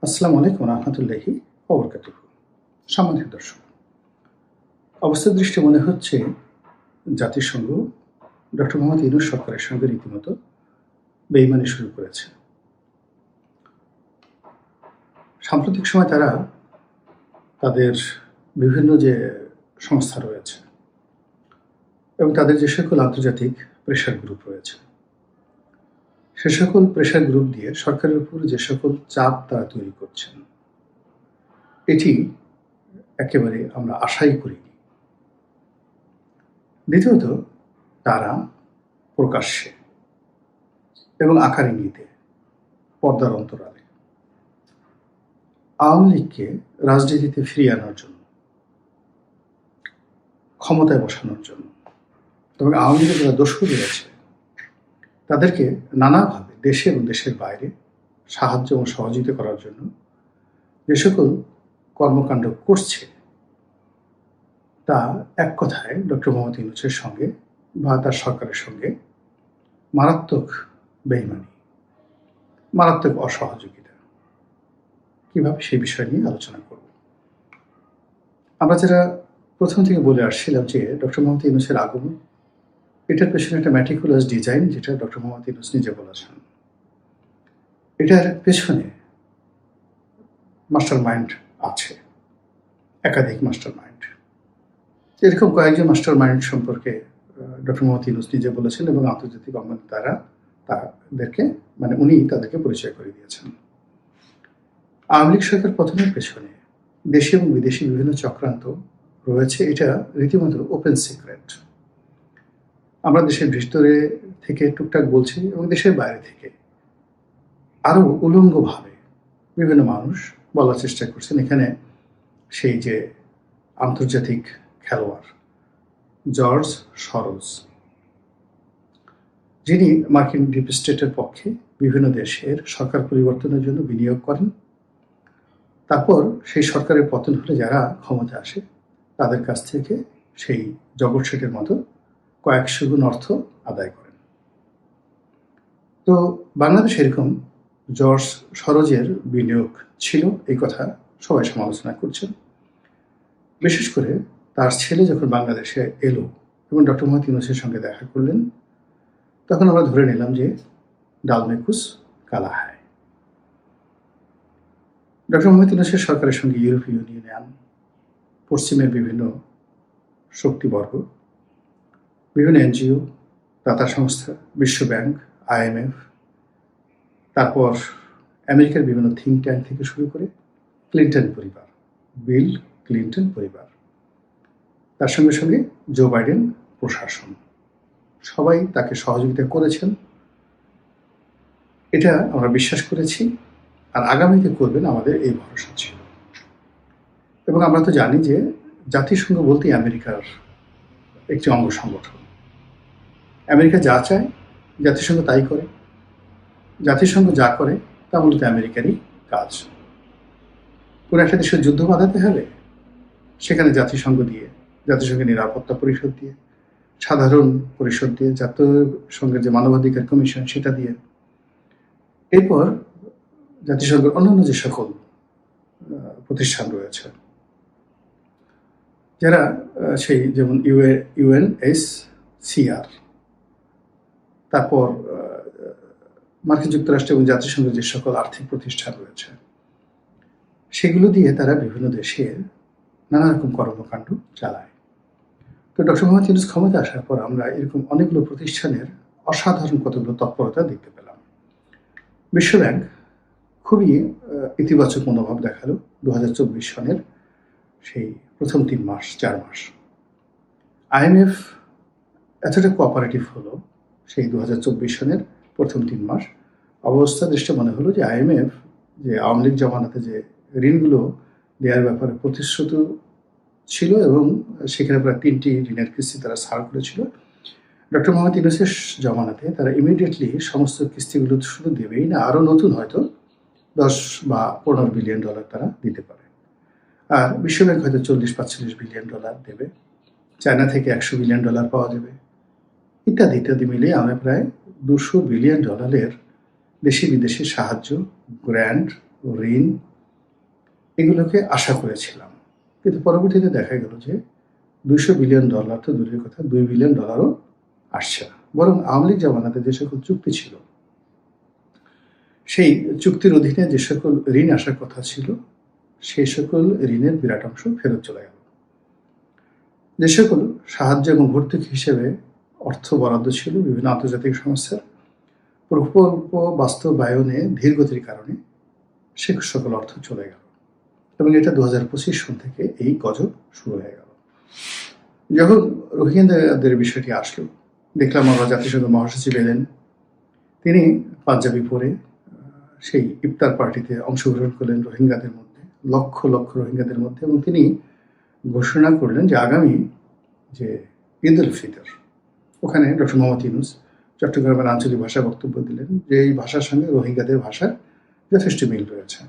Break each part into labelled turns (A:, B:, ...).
A: আসসালামু আলাইকুম রহমতুল্লাহি ওবরকাতুহু। সম্মানিত দর্শক, অবস্থার দৃষ্টি মনে হচ্ছে জাতিসংঘ ডক্টর মোহাম্মদ ইউনূস সরকারের সঙ্গে রীতিমতো বেইমানি শুরু করেছে। সাম্প্রতিক সময় তারা তাদের বিভিন্ন যে সংস্থা রয়েছে এবং তাদের যে সকল আন্তর্জাতিক প্রেশার গ্রুপ রয়েছে, সে সকল প্রেশার গ্রুপ দিয়ে সরকারের উপর যে সকল চাপ তারা তৈরি করছেন, এটি একেবারে আমরা আশাই করিনি। দ্বিতীয়ত, তারা প্রকাশ্যে এবং আকার ইঙ্গিতে পর্দার অন্তরালে আওয়ামী লীগকে রাজনীতিতে ফিরিয়ে আনার জন্য, ক্ষমতায় বসানোর জন্য এবং আওয়ামী লীগের যারা দোষী রয়েছে তাদেরকে নানাভাবে দেশে এবং দেশের বাইরে সাহায্য এবং সহযোগিতা করার জন্য যে সকল কর্মকাণ্ড করছে, তা এক কথায় ডক্টর মোহাম্মদ ইউনূসের সঙ্গে বা তার সরকারের সঙ্গে মারাত্মক বেইমানি, মারাত্মক অসহযোগিতা। কিভাবে সেই বিষয় নিয়ে আলোচনা করব। আমরা যারা প্রথম থেকে বলে আসছিলাম যে ডক্টর মোহাম্মদ ইউনূসের আগমন, এটার পেছনে একটা ম্যাটিকুলাস ডিজাইন, যেটা ডক্টর মোহাম্মদ ইউনূস নিজে বলেছেন। এটার পেছনে মাস্টার মাইন্ড আছে, একাধিক মাস্টার মাইন্ড। এরকম কয়েকজন মাস্টার মাইন্ড সম্পর্কে ডক্টর মোহাম্মদ ইউনূস নিজে বলেছেন এবং আন্তর্জাতিক অঙ্গনে তাদেরকে উনি তাদেরকে পরিচয় করে দিয়েছেন। আওয়ামী লীগ সরকার পতনের পেছনে দেশি এবং বিদেশি বিভিন্ন চক্রান্ত রয়েছে, এটা রীতিমতো ওপেন সিক্রেট। আমরা দেশের ভিতরে থেকে টুকটাক বলছি এবং দেশের বাইরে থেকে আরো উলঙ্গভাবে বিভিন্ন মানুষ বলার চেষ্টা করছেন। এখানে সেই যে আন্তর্জাতিক খেলোয়াড় জর্জ সরোজ, যিনি মার্কিন ডিপ স্টেটের পক্ষে বিভিন্ন দেশের সরকার পরিবর্তনের জন্য বিনিয়োগ করেন, তারপর সেই সরকারের পতন হলে যারা ক্ষমতা আসে তাদের কাছ থেকে সেই জগৎ শেঠের মতো কয়েকশো গুণ অর্থ আদায় করেন। তো বাংলাদেশ এরকম জর্জ সরোজের বিনিয়োগ ছিল, এই কথা সবাই সমালোচনা করছেন। বিশেষ করে তার ছেলে যখন বাংলাদেশে এলো এবং ডক্টর মোহাম্মদ ইউনূসের সঙ্গে দেখা করলেন, তখন আমরা ধরে নিলাম যে ডাল মে কুছ কালা হায়। ডক্টর মোহাম্মদ ইউনূসের সরকারের সঙ্গে ইউরোপীয় ইউনিয়ন, পশ্চিমের বিভিন্ন শক্তিবর্গ, বিভিন্ন এনজিও, দাতা সংস্থা, বিশ্ব ব্যাংক, IMF, তারপর আমেরিকার বিভিন্ন থিঙ্ক ট্যাঙ্ক থেকে শুরু করে ক্লিন্টন পরিবার, বিল ক্লিন্টন পরিবার, তার সঙ্গে সঙ্গে জো বাইডেন প্রশাসন, সবাই তাকে সহযোগিতা করেছেন। এটা আমরা বিশ্বাস করেছি আর আগামীতে করবেন আমাদের এই ভরসা ছিল। এবং আমরা তো জানি যে জাতিসংঘ বলতেই আমেরিকার একটি অঙ্গ সংগঠন। আমেরিকা যা চায় জাতিসংঘ তাই করে, জাতিসংঘ যা করে তা মূলত আমেরিকারই কাজ। কোনো একটা দেশের যুদ্ধ বাঁধাতে হবে, সেখানে জাতিসংঘ দিয়ে, জাতিসংঘের নিরাপত্তা পরিষদ দিয়ে, সাধারণ পরিষদ দিয়ে, জাতিসংঘের যে মানবাধিকার কমিশন সেটা দিয়ে, এরপর জাতিসংঘের অন্যান্য যে সকল প্রতিষ্ঠান রয়েছে, যারা সেই যেমন UNHCR, তারপর মার্কিন যুক্তরাষ্ট্র এবং জাতিসংঘের যে সকল আর্থিক প্রতিষ্ঠান রয়েছে, সেগুলো দিয়ে তারা বিভিন্ন দেশে নানা রকম কর্মকাণ্ড চালায়। তো ডক্টর মোহাম্মদ ইউনূস ক্ষমতা আসার পর আমরা এরকম অনেকগুলো প্রতিষ্ঠানের অসাধারণ কতগুলো তৎপরতা দেখতে পেলাম। বিশ্ব ব্যাংক খুবই ইতিবাচক মনোভাব দেখালো 2024 সনের সেই প্রথম 4 মাস। IMF এতটা কোঅপারেটিভ হলো সেই 2024 সনের প্রথম 3 মাস। অবস্থা দৃষ্টি মনে হলো যে IMF যে আওয়ামী লীগ জমানাতে যে ঋণগুলো দেওয়ার ব্যাপারে প্রতিশ্রুত ছিল এবং সেখানে প্রায় 3টি ঋণের কিস্তি তারা ছাড় করেছিল, ডক্টর মোহাম্মদ ইউনূসের জমানাতে তারা ইমিডিয়েটলি সমস্ত কিস্তিগুলো শুধু দেবেই না, আরও নতুন হয়তো 10 বা 15 বিলিয়ন ডলার তারা দিতে পারে। আর বিশ্বব্যাংক হয়তো 40-45 বিলিয়ন ডলার দেবে, চায়না থেকে 100 বিলিয়ন ডলার পাওয়া যাবে, ইত্যাদি ইত্যাদি মিলিয়ে আমরা প্রায় 200 বিলিয়ন ডলারের দেশি বিদেশি সাহায্য, গ্র্যান্ট, ঋণ এগুলোকে আশা করেছিলাম। কিন্তু পরবর্তীতে দেখা গেল যে $200 বিলিয়ন তো দূরের কথা, $2 বিলিয়ন আসছে না। বরং আওয়ামী লীগ জামানাতে যে সকল চুক্তি ছিল, সেই চুক্তির অধীনে যে সকল ঋণ আসার কথা ছিল, সেই সকল ঋণের বিরাট অংশ ফেরত চলে গেল। যে সকল সাহায্য এবং ভর্তুকি হিসেবে অর্থ বরাদ্দ ছিল বিভিন্ন আন্তর্জাতিক সংস্থার, প্রকল্প বাস্তবায়নে ধীরগতির কারণে সে সকল অর্থ চলে গেল এবং এটা 2025 সন থেকে এই গজব শুরু হয়ে গেল। যখন রোহিঙ্গাদের বিষয়টি আসলো, দেখলাম আমরা জাতিসংঘ মহাসচিব এলেন, তিনি পাঞ্জাবি পরে সেই ইফতার পার্টিতে অংশগ্রহণ করলেন রোহিঙ্গাদের মধ্যে, লক্ষ লক্ষ রোহিঙ্গাদের মধ্যে, এবং তিনি ঘোষণা করলেন যে আগামী যে ঈদ উল ফিতর, ওখানে ডক্টর মোহাম্মদ ইউনূস চট্টগ্রামের আঞ্চলিক ভাষায় বক্তব্য দিলেন যে এই ভাষার সঙ্গে রোহিঙ্গাদের ভাষার যথেষ্ট মিল রয়েছে।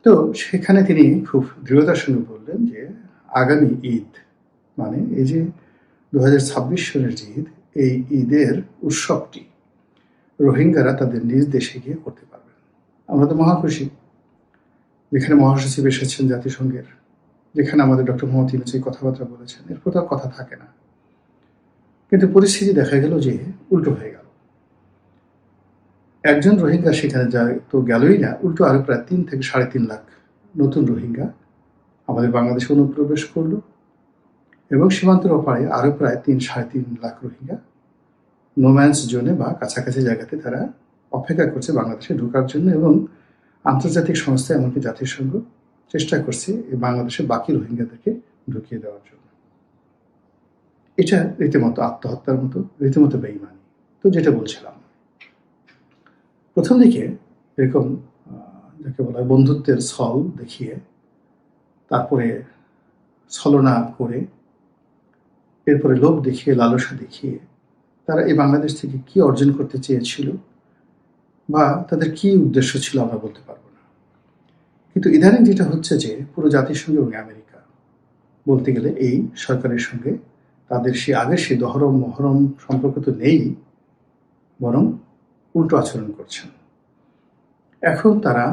A: তো সেখানে তিনি খুব দৃঢ়তার সঙ্গে বললেন যে আগামী ঈদ মানে এই যে 2026 সনের যে ঈদ, এই ঈদের উৎসবটি রোহিঙ্গারা তাদের নিজ দেশে গিয়ে করতে পারবেন। আমরা তো মহা খুশি, যেখানে মহাসচিব এসেছেন জাতিসংঘের, যেখানে আমাদের ডক্টর মোহাম্মদ ইউনূস এই কথাবার্তা বলেছেন, এরপর তার কথা থাকে না। কিন্তু পরিস্থিতি দেখা গেল যে উল্টো হয়ে গেল। একজন রোহিঙ্গা সেখানে যায় তো গেলই না, উল্টো আরো প্রায় 3 থেকে 3.5 লাখ নতুন রোহিঙ্গা আমাদের বাংলাদেশে অনুপ্রবেশ করলো এবং সীমান্তের ওপারে আরো প্রায় 3-3.5 লাখ রোহিঙ্গা নোম্যান্স জোনে বা কাছাকাছি জায়গাতে তারা অপেক্ষা করছে বাংলাদেশে ঢোকার জন্য, এবং আন্তর্জাতিক সংস্থা এমনকি জাতিসংঘ চেষ্টা করছে এই বাংলাদেশের বাকি রোহিঙ্গাদেরকে ঢুকিয়ে দেওয়ার জন্য। এটা রীতিমতো আত্মহত্যার মতো, রীতিমতো বেইমানি। তো যেটা বলছিলাম, প্রথম দিকে এরকম যাকে বলা হয় বন্ধুত্বের ছল দেখিয়ে, তারপরে ছলনা করে, এরপরে লোভ দেখিয়ে, লালসা দেখিয়ে তারা এই বাংলাদেশ থেকে কি অর্জন করতে চেয়েছিল বা তাদের কি উদ্দেশ্য ছিল আমরা বলতে পারবো না। কিন্তু ইদানিং যেটা হচ্ছে যে পুরো জাতিসংঘ এবং আমেরিকা বলতে গেলে এই সরকারের সঙ্গে তাদের আগের সেই দহরম মহরম সম্পর্ক তো নেই, বরং উল্টো আচরণ করছেন। এখন তারা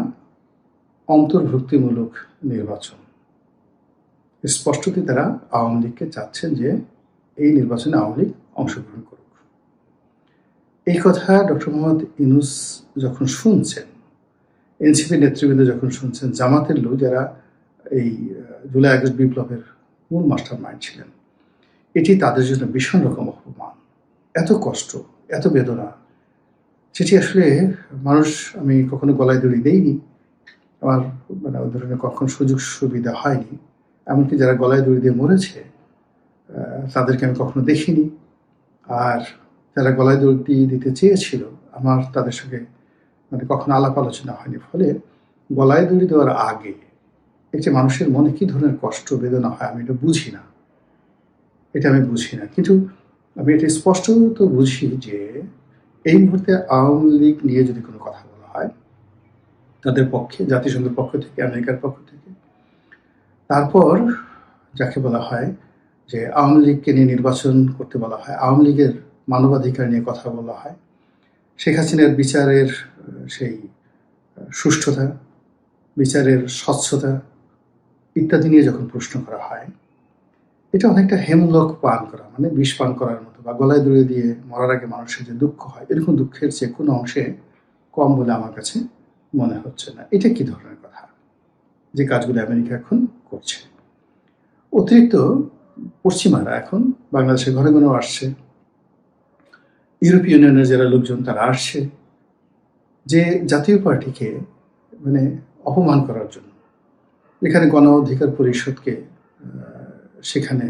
A: অন্তর্ভুক্তিমূলক নির্বাচন, স্পষ্টতই তারা আওয়ামী লীগকে চাচ্ছেন যে এই নির্বাচনে আওয়ামী লীগ অংশগ্রহণ করুক। এই কথা ডক্টর মোহাম্মদ ইউনূস যখন শুনছেন, এনসিপি নেতৃবৃন্দ যখন শুনছেন, জামাতের লোক যারা এই জুলাই আগস্ট বিপ্লবের মূল মাস্টার মাইন্ড ছিলেন, এটি তাদের জন্য ভীষণ রকম অপমান, এত কষ্ট, এত বেদনা, যেটি আসলে মানুষ, আমি কখনো গলায় দড়ি দেইনি, আমার মানে ওই ধরনের কখন সুযোগ সুবিধা হয়নি, এমনকি যারা গলায় দড়ি দিয়ে মরেছে তাদেরকে আমি কখনো দেখিনি, আর যারা গলায় দড়ি দিতে চেয়েছিল আমার তাদের সঙ্গে মানে কখনো আলাপ আলোচনা হয়নি। ফলে গলায় দড়ি দেওয়ার আগে একটি মানুষের মনে কি ধরনের কষ্ট বেদনা হয় আমি এটা বুঝি না, কিন্তু আমি এটা স্পষ্ট তো বুঝি যে এই মুহূর্তে আওয়ামী লীগ নিয়ে যদি কোনো কথা বলা হয় তাদের পক্ষে, জাতিসংঘের পক্ষ থেকে, আমেরিকার পক্ষ থেকে, তারপর যাকে বলা হয় যে আওয়ামী লীগকে নিয়ে নির্বাচন করতে বলা হয়, আওয়ামী লীগের মানবাধিকার নিয়ে কথা বলা হয়, শেখ হাসিনার বিচারের সেই সুষ্ঠুতা, বিচারের স্বচ্ছতা ইত্যাদি নিয়ে যখন প্রশ্ন করা হয়, এটা অনেকটা হেমলক পান করা, মানে বিষ পান করার মতো, বা গলায় দড়ি দিয়ে মরার আগে মানুষের যে দুঃখ হয়, এরকম দুঃখের চেয়ে কোনো অংশে কম বলে আমার কাছে মনে হচ্ছে না। এটা কি ধরনের কথা যে কাজগুলো আমেরিকা এখন করছে? অতিরিক্ত পশ্চিমারা এখন বাংলাদেশের ঘরে ঘরেও আসছে, ইউরোপীয় ইউনিয়নের যারা লোকজন তারা আসছে যে জাতীয় পার্টিকে মানে অপমান করার জন্য, এখানে গণ অধিকার পরিষদকে সেখানে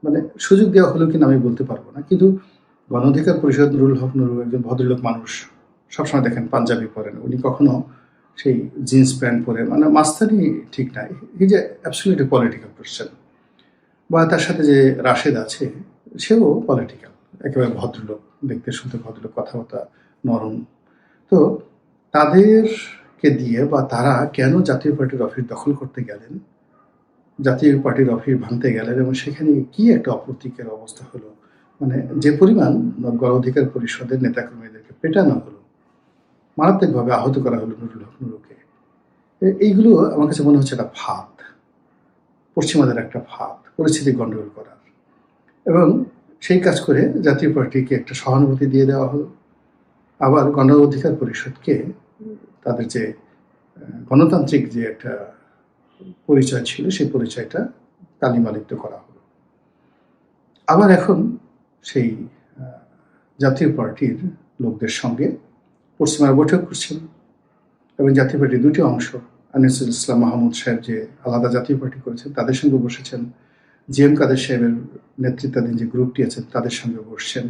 A: মানে সুযোগ দেওয়া হলো কিনা আমি বলতে পারবো না, কিন্তু গণ অধিকার পরিষদ নুরুল হক নুরু একজন ভদ্রলোক মানুষ, সবসময় দেখেন পাঞ্জাবি পরেন, উনি কখনো সেই জিন্স প্যান্ট পরে, মানে মাস্তানি ঠিক নাই, এই যে অ্যাবসলিউটলি পলিটিক্যাল পার্সন। বা তার সাথে যে রাশেদ আছে সেও পলিটিক্যাল, একেবারে ভদ্রলোক, দেখতে শুনতে ভদ্রলোক, কথাবার্তা নরম। তো তাদেরকে দিয়ে বা তারা কেন জাতীয় পার্টির অফিস দখল করতে গেলেন, জাতীয় পার্টির অফিস ভাঙতে গেলেন, এবং সেখানে কি একটা অপ্রতীকের অবস্থা হলো, মানে যে পরিমাণ গণ অধিকার পরিষদের নেতাকর্মীদেরকে পেটানো হলো, মারাত্মকভাবে আহত করা হলো নুরুল হক নুরুকে, এইগুলো আমার কাছে মনে হচ্ছে একটা ফাঁদ, পশ্চিমাদের একটা ফাঁদ, পরিস্থিতি গণ্ডগোল করার। এবং সেই কাজ করে জাতীয় পার্টিকে একটা সহানুভূতি দিয়ে দেওয়া হলো। আবার গণ অধিকার পরিষদকে তাদের যে গণতান্ত্রিক যে একটা পরিচয় ছিল সেই পরিচয়টা কালিমালিপ্ত করা হলো। আবার এখন সেই জাতীয় পার্টির লোকদের সঙ্গে পশ্চিমারা বৈঠক করছেন এবং জাতীয় পার্টির দুটি অংশ, আনিসুল ইসলাম মাহমুদ সাহেব যে আলাদা জাতীয় পার্টি করেছেন তাদের সঙ্গে বসেছেন, জিএম কাদের সাহেবের নেতৃত্বাধীন যে গ্রুপটি আছেন তাদের সঙ্গে বসছেন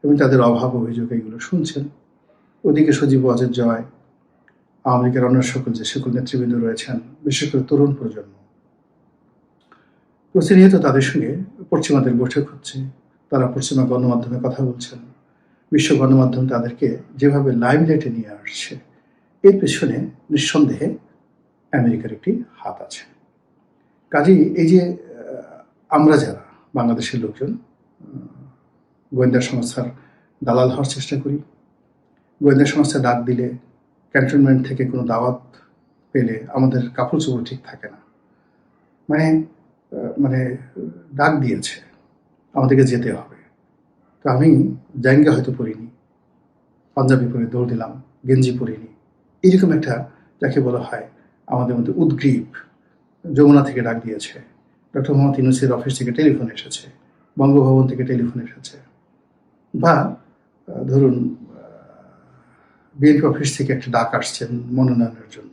A: এবং তাদের অভাব অভিযোগ এগুলো শুনছেন। ওদিকে সজীব ওয়াজেদ জয়, আওয়ামী লীগের অন্য যে সকল নেতৃবৃন্দ রয়েছেন, বিশেষ করে তরুণ প্রজন্ম, প্রতিনিয়ত তাদের সঙ্গে পশ্চিমাদের বৈঠক হচ্ছে। তারা পশ্চিমা গণমাধ্যমে কথা বলছেন, বিশ্ব গণমাধ্যম তাদেরকে যেভাবে লাইমলাইটে নিয়ে আসছে, এর পেছনে নিঃসন্দেহে আমেরিকার একটি হাত আছে। কাজেই এই যে আমরা যারা বাংলাদেশের লোকজন গোয়েন্দা সংস্থার দালাল হওয়ার চেষ্টা করি, গোয়েন্দা সংস্থা ডাক দিলে, ক্যান্টনমেন্ট থেকে কোনো দাওয়াত পেলে আমাদের কাপড় চোপড় ঠিক থাকে না, মানে ডাক দিয়েছে আমাদেরকে যেতে হবে, তো আমি জাঙ্গা হয়তো পরিনি, পাঞ্জাবি পরে দৌড় দিলাম, গেঞ্জি পরিনি, এরকম একটা যাকে বলা হয় আমাদের মধ্যে উদ্গ্রীব। যমুনা থেকে ডাক দিয়েছে, ডক্টর মোহাম্মদ ইউনূসের অফিস থেকে টেলিফোন এসেছে, বঙ্গভবন থেকে টেলিফোন এসেছে, বা ধরুন বিএনপি অফিস থেকে একটা ডাক আসছে মনোনয়নের জন্য।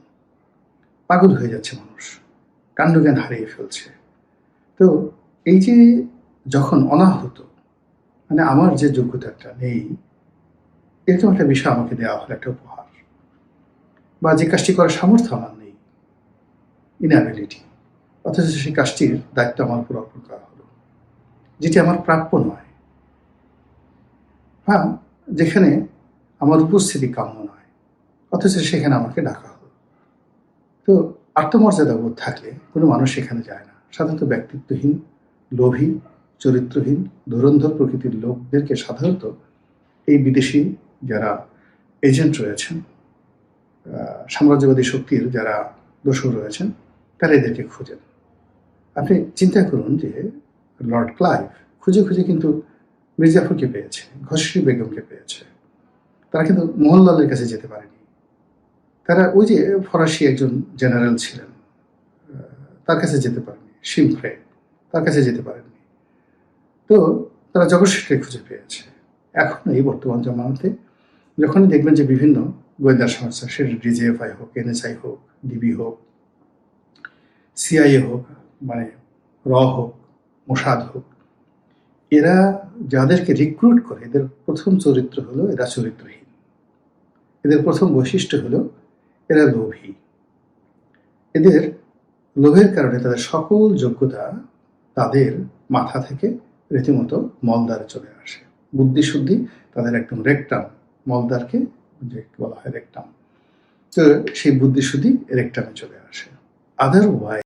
A: পাগল হয়ে যাচ্ছে মানুষ, কাণ্ডজ্ঞান হারিয়ে ফেলছে। তো এই যে যখন অনাহূত, মানে আমার যে যোগ্যতাটা নেই, এরকম একটা বিষয় আমাকে দেওয়া হলো, একটা উপহার, বা যে কাজটি করার সামর্থ্য আমার নেই, ইনঅ্যাবিলিটি, অথচ সেই কাজটির দায়িত্ব আমার উপর অর্পণ করা হলো, যেটি আমার প্রাপ্য নয়, হ্যাঁ, যেখানে আমার উপস্থিতি কাম্য নয়, অথচ সেখানে আমাকে ডাকা হলো। তো আত্মমর্যাদা বোধ থাকলে কোনো মানুষ সেখানে যায় না। সাধারণত ব্যক্তিত্বহীন, লোভী, চরিত্রহীন, ধুরন্ধর প্রকৃতির লোকদেরকে সাধারণত এই বিদেশি যারা এজেন্ট রয়েছেন, সাম্রাজ্যবাদী শক্তির যারা দোসর রয়েছেন, তারা এদেরকে খোঁজেন। আপনি চিন্তা করুন যে লর্ড ক্লাইভ খুঁজে খুঁজে কিন্তু মির্জাফরকে পেয়েছে, ঘসরি বেগমকে পেয়েছে, তারা কিন্তু মোহনলালের কাছে যেতে পারেনি। তারা ওই যে ফরাসি একজন জেনারেল ছিলেন, তার কাছে যেতে পারেনি, শিমফ্রে, তার কাছে যেতে পারেননি। তো তারা জগৎসিংহকে খুঁজে পেয়েছে। এখন এই বর্তমান জমানাতে যখনই দেখবেন যে বিভিন্ন গোয়েন্দা সংস্থা, সেটা ডিজিএফআই হোক, এনএসআই হোক, ডিবি হোক, সিআইএ হোক, মানে র হোক, মোসাদ হোক, এরা যাদেরকে রিক্রুট করে, এদের প্রথম চরিত্র হলো এরা চরিত্রহীন, এদের প্রথম বৈশিষ্ট্য হলো এরা লোভী। এদের লোভের কারণে তাদের সকল যোগ্যতা তাদের মাথা থেকে রীতিমতো মলদ্বারে চলে আসে। বুদ্ধিশুদ্ধি তাদের একদম রেকটাম, মলদ্বারকে যে বলা হয় রেকটাম, তো সেই বুদ্ধিশুদ্ধি রেকটামে চলে আসে। আদারওয়াইজ